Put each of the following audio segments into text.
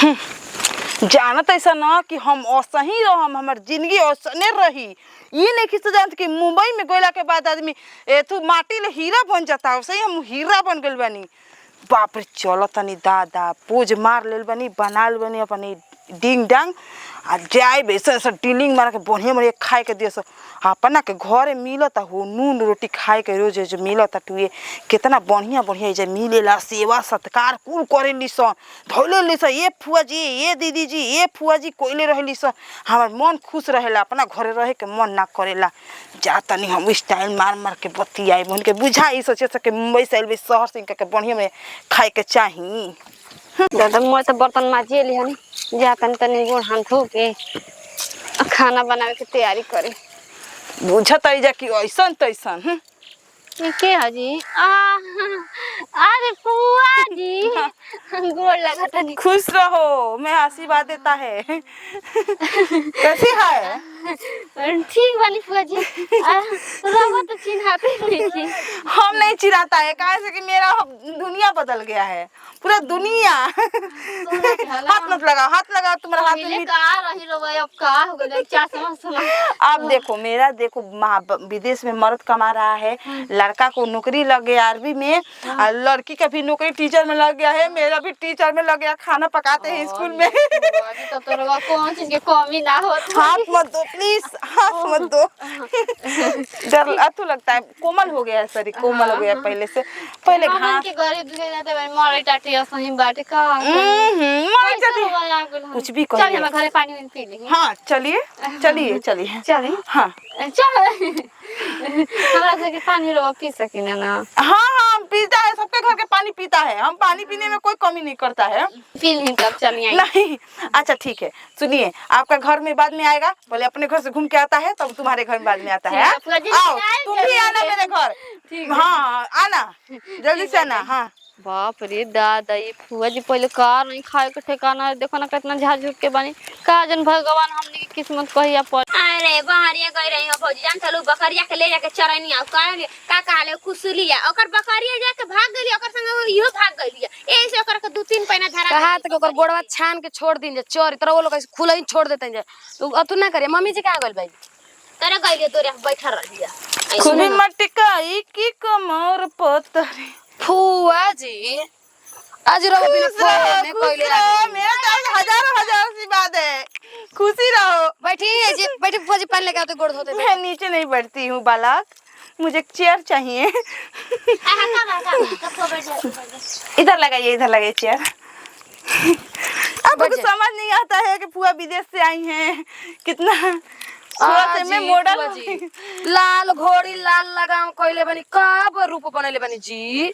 जानत ऐसा ना कि हम असही रहम, हमार जिंदगी असने रही। ये नहीं खिस जानत कि मुंबई में गोला के बाद आदमी एथु माटी ले हीरा बन जाता, वैसे ही हम हीरा बन गइल बानी। बाप रे चल तनी दादा पोज मार लेल बनी, बना लेल बनी अपनी डिंग डांग आ जाए बेसन से डीलिंग मार के बढ़िया बढ़िया खाए के दियस। अपना के घरे मिलता हो नून रोटी खाए के रोज जो मिलता टुए कितना बढ़िया बढ़िया जे मिलेला, सेवा सत्कार कुल करे लिसन धोले लिसन। ये फुआ जी, ये दीदी जी, ये फुआ जी कोइले रहली सन। हमार मन खुश रहेला, अपना घरे रहे के मन ना करेला। जा तनी हम स्टाइल मार मार के बतियाए बन के बुझाई सोचे सके मुंबई से आइल शहर से के बढ़िया में खाए के चाही। दादा मोर से बर्तन माजिए लिहन, जा तनी गोड़ हाथ धो के खाना बनावे के तैयारी करे। बुझत आई जा कि ऐसन तैसन। के हजी अरे फुआ जी गोड़ लगा तनी। खुश रहो, मैं आशीर्वाद देता है। कैसी है? ठीक वाली फुआ जी। रवा तो चिन्हाते नहीं। हम नहीं चिढ़ाता है, कहा से कि मेरा दुनिया बदल गया है, पूरा दुनिया। हाथ मत लगाओ, हाथ लगाओ, तुम्हारा हाथ में रही रवा अब का हो गया क्या समझ। आप देखो मेरा, देखो विदेश में मर्द कमा रहा है, लड़का को नौकरी लग गया आर्मी में, और लड़की का भी नौकरी टीचर में लग गया है, मेरा भी टीचर में लग गया, खाना पकाते हैं स्कूल में। तो कौन चीज की कमी ना हो। हाथ मत दो प्लीज, हाथ मत दो। डर अतु लगता है, कोमल हो गया है शरीर, कोमल हो गया पहले से। पहले घास के गरीब दुखे जाते भाई मरे टाटी असही बाटे का मर जाते कुछ भी चल हम घरे पानी में पी लेंगे। हाँ चलिए चलिए चलिए चलिए हाँ चल हमरा से के पानी रो पी सकी ना। हाँ हाँ पीता है, सबके घर के पानी पीता है, हम पानी पीने में कोई कमी नहीं करता है। पी लें तब चलिए। नहीं अच्छा ठीक है, सुनिए आपका घर में बाद में आएगा, पहले अपने घर से घूम के आता है तब तुम्हारे घर में बाद में आता है। आओ तुम भी आना मेरे घर। हाँ आना जल्दी से आना। हाँ बाप रे दादा ये फुआ जी पहले कार नहीं खाए के ठिकाना है, देखो ना कितना झाड़ झुक के बनी का जन भगवान हमनी की किस्मत कहिया पर। अरे बहरिया गई रही हो भौजी, जान चलू बकरिया के ले जाके चरनी आ का कहले कुसुलिया ओकर बकरिया जाके भाग गइली, ओकर संग इहो भाग गइली। एही से ओकर के दू तीन पैना धरा कहा त ओकर गोड़वा छान के छोड़ दिन जे चोर तरह वो लोग ऐसे खुला ही छोड़ देते जे। तू अतु ना करे। मम्मी जी कहां गइल भाई? तोरे गइले तोरे बैठा रहिया खुली मटकाई की कमर पतरी। फुआ जी आज रहो बिना फोन ने कहले मेरा तो हजारों हजार सी बात है, खुशी रहो। बैठी जी, बैठी फुआ जी पानी लेके आते गोड़ धोते। मैं नीचे नहीं बैठती हूँ बालक, मुझे एक चेयर चाहिए। इधर लगाइए, इधर लगाइए चेयर। आपको समझ नहीं आता है कि फुआ विदेश से आई हैं, कितना थोड़ा से मैं मॉडल लाल घोड़ी लाल लगाम कहले बनी कब रूप बनले बनी जी।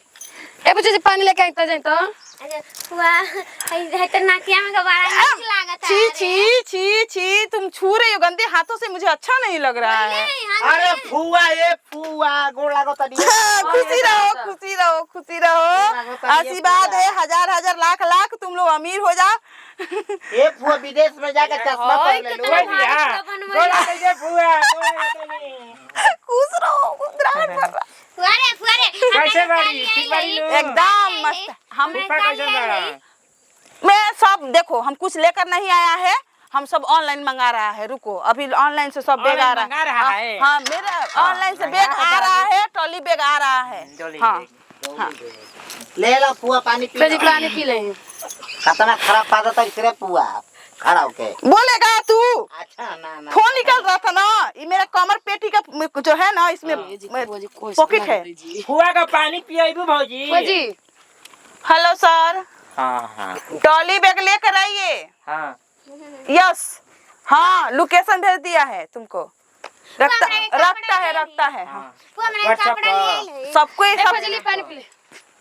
ए बच्चे जी पानी लेके आइता जाई तो। अरे फुआ है तो नाकिया में बड़ा नीक लागत है। छी छी छी छी तुम छू रही हो गंदे हाथों से, मुझे अच्छा नहीं लग रहा है। अरे फुआ ये फुआ गोड़ लागो तनी। खुशी रहो खुशी रहो खुशी रहो, आशीर्वाद है हजार हजार लाख लाख, तुम लोग अमीर हो जाओ। ये फुआ विदेश में जाके चश्मा पहन ले लो। गोड़ लागो ये फुआ खुश रहो, मुस्कुराहट भर रहा। फुआरे फुआरे कैसे बाड़ी ठीक बाड़ी लो एकदम मस्त। हम कैसे बाड़ा? मैं सब देखो, हम कुछ लेकर नहीं आया है, हम सब ऑनलाइन मंगा रहा है। रुको अभी ऑनलाइन से सब बैग आ रहा है। हाँ मेरा ऑनलाइन से बैग आ रहा है, ट्रॉली बैग आ रहा है। हाँ हाँ ले लो फुआ पानी पी। जी पानी पी ले। कितना खराब आदत है तेरे फुआ, खड़ा होके बोलेगा तू। अच्छा ना फोन निकल रहा था ना, ये मेरा कमर पेटी का जो है ना, इसमें पॉकेट है। फुआ का पानी पियाइबू भौजी। फुआ जी हेलो सर। हाँ हाँ ट्रॉली बैग लेकर आइए। हाँ यस हाँ लोकेशन भेज दिया है तुमको। रखता है हाँ। फुआ मेरा कपड़ा ले ले। सबको ये सब पानी पी ले।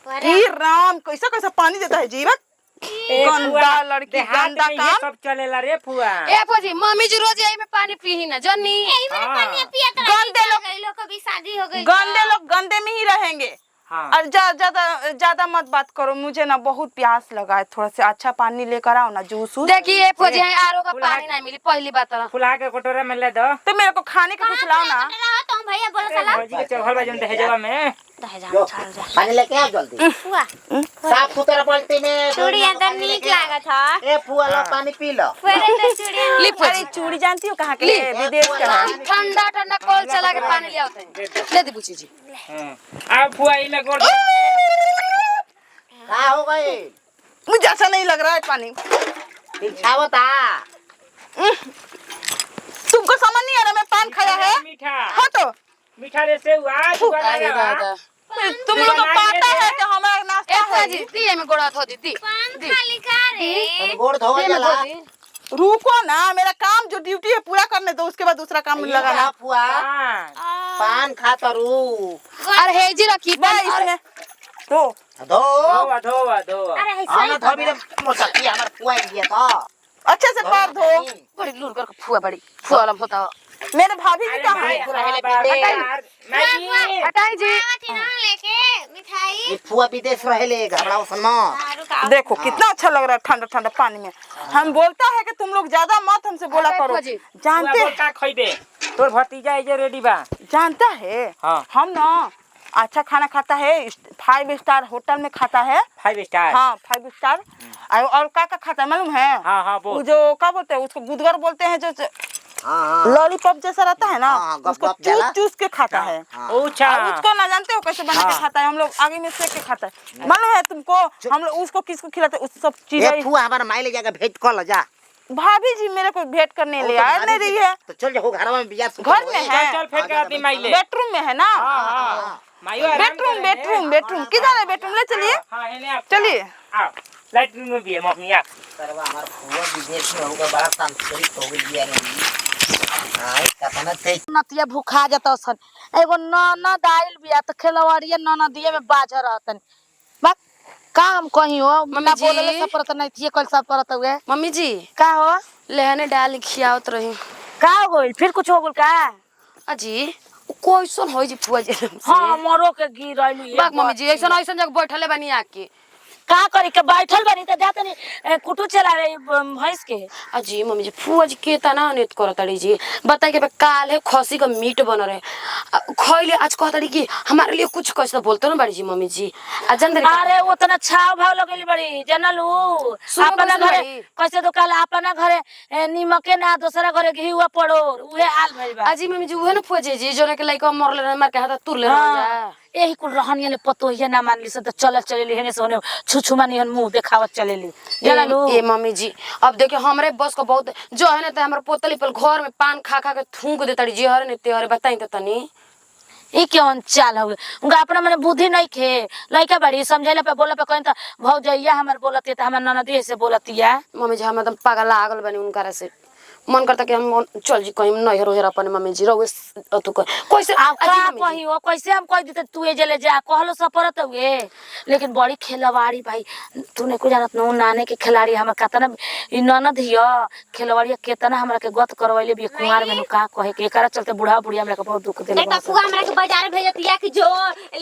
ई राम कैसा कैसा पानी देता है जीवक, गंदा लड़की गंदा काम सब चलेला रे फुआ। ए फुआ जी मम्मी जी रोज यही में पानी पी ही ना जन्नी। यही में पानी पिया तो गंदे लोग को भी शादी हो गई। गंदे लोग गंदे में ही रहेंगे। हाँ। और ज्यादा मत बात करो, मुझे ना बहुत प्यास लगा है, थोड़ा सा अच्छा पानी लेकर आओ ना, जूस। देखिए फुआ जी आरो का पानी नहीं मिली पहली बात। फुला के कटोरा में ले दो। तो मेरे को खाने का कुछ लाओ ना। तो भैया बोला साला भौजी के चढ़ल बा जन दहेजवा में। जो, पानी लेके आओ जल्दी। फुआ साफ सुथरा बाल्टी में चूड़िया तो पानी नीक लेके आओ। लागत ह ए फुआ लो पानी पी लो। फेरे तो चूड़िया ली अरे चूड़ी जानती हो कहाँ के है? विदेश का है। ठंडा ठंडा कॉल चला के पानी ले आते हैं। ले दी बुची जी। अब फुआ इमे कर दे। का हो गई? मुझे अच्छा नहीं लग रहा है पानी। दिखाओ ता। तुमको समझ नहीं आ रहा मैं पान खाया है? मीठा हाँ तो मीठा रे से हुआ शुगर अरे लगा दादा तुम लोग को पता है कि हमारा नाश्ता ए है। जी दी में गोड़ा थो दी पान खाली खा रे गोड़ धो जाला। रुको ना, मेरा काम जो ड्यूटी है पूरा करने दो, उसके बाद दूसरा काम लगाना। फुआ हां पान खाता रू। अरे हेजी रखी मैं इसमें तो धो। धोवा अरे आना धोबी रे मोसकी हमर फुआ गया तो। अच्छे से पैर धो। बड़ी लूर कर फुआ बड़ी फुआ वाला होता हो। मेरे भाभी जी कहाँ है? हटाई जी आवती ना लेके मिठाई ये फुआ विदेश रहेले घबराओ सनमा। रुका देखो कितना अच्छा लग रहा है ठंडा ठंडा पानी में। हम बोलता है कि तुम लोग ज्यादा मत हमसे बोला अरे करो। फुआ जी, जानते फुआ का खइबे तोर भतीजा जे रेडी बा। जानता है हाँ। हम ना अच्छा खाना खाता है, 5 स्टार होटल में खाता है। 5 स्टार हाँ 5 स्टार। और का खाता है मालूम है? हां वो बोल जो क्या बोलते हैं उसको गुदगर बोलते हैं, जो हां लॉलीपॉप जैसा रहता है ना, हाँ, गप उसको गप चूस जाला। चूस के खाता है। अच्छा और उसको ना जानते हो कैसे बना के हाँ। खाता है? हम लोग आगे में सेक के खाता है। मालूम है तुमको? हम लोग उसको किसको खिलाते हैं? उस सब ये चीजें। फुआ हमार माई ले जाके भेंट कर ल जा। भाभी जी मेरे को भेंट करने ले आ नहीं रही है। तो चल जाओ घर में बिया घर में है, चल फेंक कर दी माइले। बेडरूम में है ना। हां माइयो आराम बेडरूम करे। बेडरूम बेडरूम किधर है? बेडरूम ले चलिए हां हेने आप चलिए। आओ लाइट में भी है मम्मी आ। सरवा हमार फुआ विदेश में होगा बड़ा सांस्कृतिक हो गई है। हां कतना ते नतिया भूखा जाता सन। एगो ननद आइल बिया त खेलवाड़िया ननदिए में बाझ रहतन। बात काम कहीं हो मम्मी ना जी। बोलले सब परत नहीं थी कल सब परत हुए। मम्मी जी का हो? लहने डाल खियावत रही। का होइल? फिर कुछ हो गेल का? अजी कोइसन होई जी फुआ जी हां मरो के गिरैली। बाग मम्मी जी ऐसन ऐसन जगह बैठले बानी आके का करी के बैठल बनी त जात नहीं कुटू चला रही भैंस के। अजी मम्मी जी फुआ जी के तना नेत करतड़ी जी बताई के काल है खसी का मीट बन रहे खइले आज कहतड़ी कि हमारे लिए कुछ कैसे बोलते ना बड़ी जी मम्मी जी आज जान अरे उतना छाव भाव लगेली बड़ी जनलू। सुनो अपना कैसे घरे बड़ी? कैसे तो काल अपना घरे नीमके ना दूसरा घरे घी हुआ पड़ोर उहे हाल भइल बा। अजी मम्मी जी उहे ना फुआ जी जोने के लइका मरले रहे मार के हाथ तुरले रह जा यही कुल रहनिया ले पतो ये ना मानली से तो चल चलेली हेने से होने छुछुमानी हन मुंह देखावत चलेली जानलू। ए मम्मी जी अब देखिए हमरे बस को बहुत जो है ना तो हमारे पोतली पर घर में पान खा खा के थूक देतड़ी जी हरे ने तेरे बताई तो तनी ई क्यों चाल हो उनका अपना मने बुद्धि नहीं खे लइका बड़ी समझैला पे बोला पे कहीं तो भौजैया हमर बोलती त हमर ननदी से बोलतिया। मम्मी जी हम एकदम पागल लागल बनी उनका से मन करता कि हम चल जी कहीं नहीं रोहेर अपन मम्मी जी रोवे तो कैसे आ का अजी मम्मी जी, कही हो कैसे हम कह देते तू जले जा कहलो सपरत हुए लेकिन बड़ी खेलवाड़ी भाई तूने को जानत न नाने के खिलाड़ी हम कतना ई ननद हियो खेलवाड़ी केतना हमरा के गत करवैले भी कुमार में का कहे के एकरा चलते बूढ़ा बुढ़िया हमरा के बहुत दुख देले एक फुआ हमरा के बाजार भेजतिया कि जो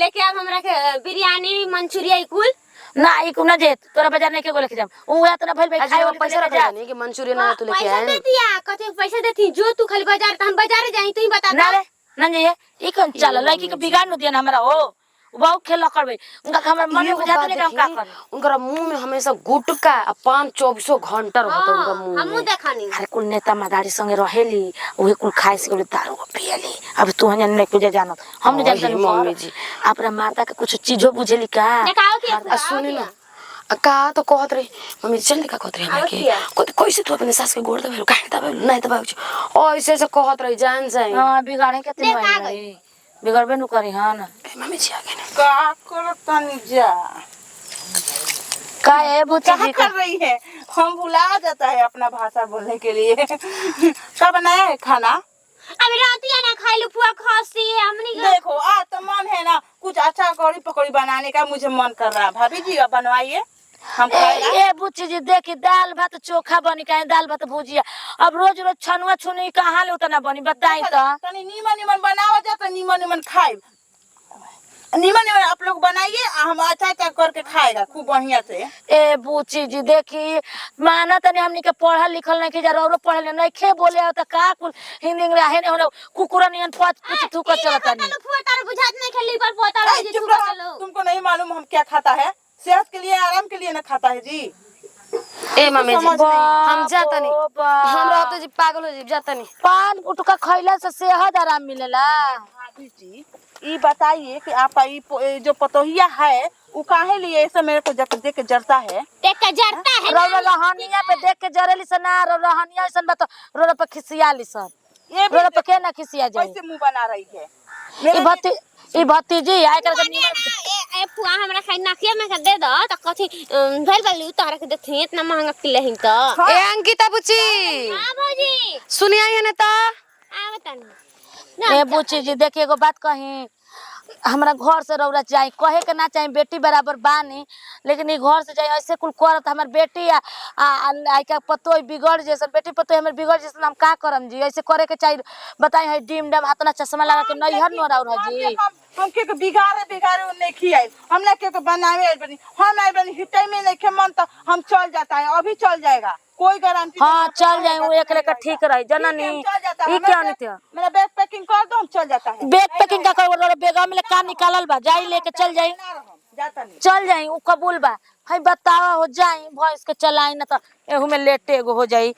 लेके आब हमरा के बिरयानी मंचूरिया कुल ना ई कुना जे तोरा बाजार नहीं के गोले के जाम उ या तना भइल भाई अजी खाए वो वाली पैसा ले रख जा। नहीं कि मंचूरियन ना तू लेके पैसा आए देतिया कते पैसा देती जो तू खाली बाजार त हम बाजार जाई तू ही बता ना रे ना ये ई कौन चल लड़की के बिगाड़ न दिया हमरा हो बहुत खेल करबे उनका हमर मन में बुझाते नहीं हम का कर। उनका मुंह में हमेशा गुटका आ पान 24 घंटा रहता उनका मुंह हमहु में देखनी अरे कुल नेता मदारी संगे रहेली उहे कुल खाए से बोले दारू पियली। अब तू हन नहीं कुछ जानत हम नहीं जानते मम्मी जी अपना माता के कुछ चीजो बुझेली का। देखाओ कि आ सुनी ना आ का तो कहत रही मम्मी चल का कहत रही हमरा के कैसे तू अपने सास के गोड़ दबे काहे दबे नहीं दबे ओ ऐसे से कहत रही जान जाए हां बिगाड़े के तीन भाई बिगड़बे नु करी हां ना मम्मी जी आगे ना का करतनी जा का है बुची क्या जी कर रही है? हम भुला जाता है अपना भाषा बोलने के लिए। क्या बनाया है खाना? अभी रातिया ना खाइलू फुआ खसी हमनी के देखो आज तो मन है ना कुछ अच्छा कौड़ी पकौड़ी बनाने का, मुझे मन कर रहा है। भाभी जी अब बनवाइए हम खाएगा। ए बुची जी देखी दाल भात चोखा बनी काहे दाल भात भुजिया अब रोज रोज छनुआ छुनी कहां ले उतना बनी बताई तो। तनी नीमन नीमन बनावा जा तो नीमन नीमन खाई। नीमन नीमन आप लोग बनाइए, हम अच्छा अच्छा करके खाएगा खूब बढ़िया से। ए बुची जी देखी माना तनी हमनी के पढ़ल लिखल नहीं के जा रौरो पढ़ल नहीं खे बोले हो त का कुल हिंदी इंग्लिश है ने कुकुरा नियन पच पुच थू कर चलता नहीं। फुआ तार बुझात नहीं खेली पर पोता ए, रह चुप जे रहो, तुमको नहीं मालूम हम क्या खाता है? सेहत के लिए आराम के लिए ना खाता है जी। ए मम्मी जी समझ नहीं। हम जाता नहीं, हम रहते जी पागल हो जी जाता नहीं। पान गुटखा खइला से सेहत आराम मिलेला। भाभी जी ये बताइए कि आपका ये जो पतोहिया है वो काहे लिए ऐसे मेरे को देख के जरता है? देख के जरता है रौरा रहनिया पे देख के जरेली सन ना रौरा रहनिया सन बा तो रौरा पे खिसियाली सन। ये भी रौरा पे के ना खिसिया जाए। कैसे मुंह बना रही है? ई भतीजी आय कर के ए फुआ हमरा खाई नाकिया में के दे दो त कथी भेल भेल उतार के देखी इतना महंगा किलहिन त। ए अंकिता बुची हां भौजी सुनिया है ना ता आवत नहीं। ए बुची जी देखिए एगो बात कही हमरा घर से रौरा जाई कहे के ना चाहे बेटी बराबर बानी लेकिन ई घर से जाई ऐसे कुल करत हमर बेटी आ का पतोय बिगड़ जैसन बेटी पतोय हमर बिगड़ जैसन हम का करम जी ऐसे करे के चाहिए बताई है डीम डम हाथ ना चश्मा लगा के नैहर न रह जी। हम के बिगाड़े नहीं खियाई, हम ना के बनावे आइल बनी, हम आइल बनी हिटई में नहीं खे मन तो हम चल जाता है, अभी चल जाएगा कोई गारंटी हां चल जाई वो एक लेकर ठीक रही जननी ई क्या नहीं थे। मेरा बैग पैकिंग कर दो हम चल जाता है। बैग पैकिंग का कर बेगा में का निकालल बा जाई लेके चल जाई जाता नहीं। चल जाई उ कबूल बा है बतावा हो जाई भैंस के चलाई ना तो एहू में लेटे एगो हो जाई।